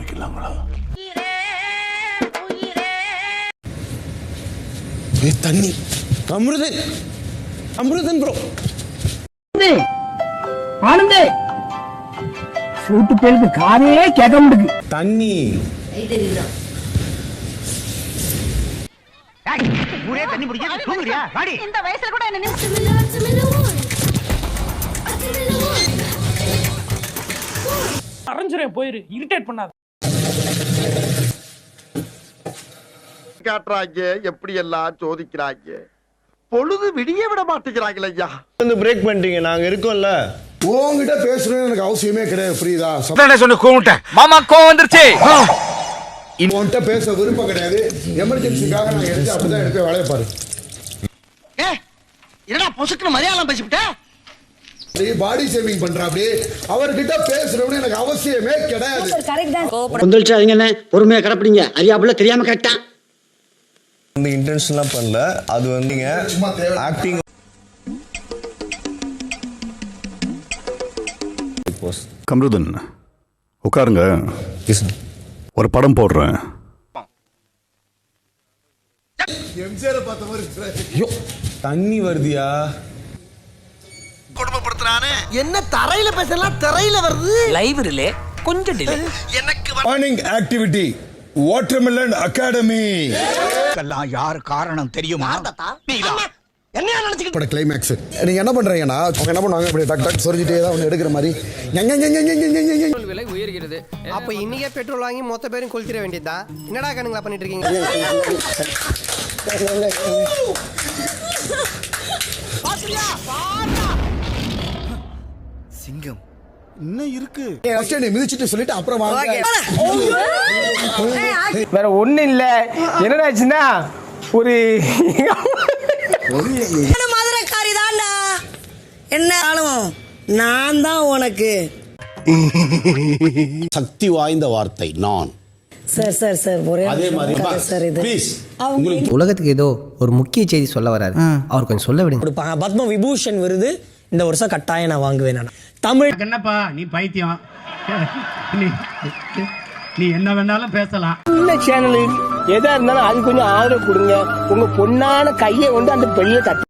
ஆரம்பிக்கலாங்களா? தண்ணி அமிர்தன் அமிர்தன் ப்ரோ ஆனந்தே சூட்டு பேருக்கு காரே கேட்க முடியுது. தண்ணி ஊரே தண்ணி பிடிக்க தூங்குறியா? வாடி. இந்த வயசுல கூட என்ன அரஞ்சரே போயிரு, இரிட்டேட் பண்ணாத. காட்டுறாங்க, எப்படி எல்லாம் சோதிக்கிறாங்க. பொழுது விடிய விட மாட்டேங்கிறாங்களே ஐயா. வந்து பிரேக் பண்ணிட்டீங்க, நாங்க இருக்கோம்ல. உங்ககிட்ட பேசணும்னு எனக்கு அவசியமே கிடையாது, புரியுதா? சொன்ன கூப்பிட்டேன் மாமா, கோவம் வந்துருச்சு. உன்கிட்ட பேச விருப்பம் கிடையாது. எமர்ஜென்சிக்காக நான் எடுத்து அப்படிதான் எடுத்து வேலையை பாரு. என்னடா பொசுக்குன்னு மரியாதை பேசிவிட்ட? பாடி சேவிங் பண்ற அப்படி அவர்கிட்ட பேசணும்னு எனக்கு அவசியமே கிடையாது. கொந்தளிச்சாதீங்கன்னு பொறுமையா கடப்பிடிங்க. அறியாப்புல தெரியாம கேட்டான். இந்த இன்டென்ஷன்லாம் பண்ணல, அது வந்துங்க ஆக்டிங். கம்ருதன் உட்காருங்க, ஒரு படம் போடுறேன். எம்ஜிஆர் பார்த்த மாதிரி இருக்கிறாரு. ஐயோ தண்ணி வருதியா? கொடுமைப்படுத்துறானே. என்ன தரையில பேசலாம், தரையில வருது. லைவ் ரிலே கொஞ்சம் டிலே. எனக்கு மார்னிங் ஆக்டிவிட்டி வாட்டர்மெலன் அகாடமி. எல்லாம் யார் காரணம் தெரியுமா? என்ன நினைச்சுக்கிட்டு பட கிளைமேக்ஸ் நீங்க என்ன பண்றீங்கன்னா, அவங்க என்ன பண்ணுவாங்க, இப்படி டக் டக் சொரிஞ்சிட்டே தான் ஒன்று எடுக்கிற மாதிரி. விலை உயர்கிறது. அப்ப இன்னைக்கே பெட்ரோல் வாங்கி மொத்த பேரும் கொளுத்திர வேண்டியதா? என்னடா கணங்களா பண்ணிட்டு இருக்கீங்க? சிங்கம் இன்னும் இருக்கு. நீ மிதிச்சிட்டு சொல்லிட்டு அப்புறம் வாங்க. வேற ஒண்ணு இல்ல, என்னடாச்சுன்னா ஒரு மதுரைக்காரி தான்டா. என்னாலும் நான் தான் உனக்கு சக்தி வாய்ந்த வார்த்தை நான். சார் ஒரே அதே மாதிரி சார் இது ப்ளீஸ். உலகத்துக்கு ஏதோ ஒரு முக்கிய செய்தி சொல்ல வராரு, அவர் கொஞ்சம் சொல்ல விடுங்க. கொடுப்பாங்க. பத்ம விபூஷன் விருது இந்த வருஷம் கட்டாயம் நான் வாங்குவேன். நான் தமிழ். என்னப்பா நீ பைத்தியம், நீ என்ன வேணாலும் பேசலாம். சேனல் எதா இருந்தாலும் அது கொஞ்சம் ஆதரவு கொடுங்க. உங்க பொண்ணான கையை கொண்டு அந்த பெரிய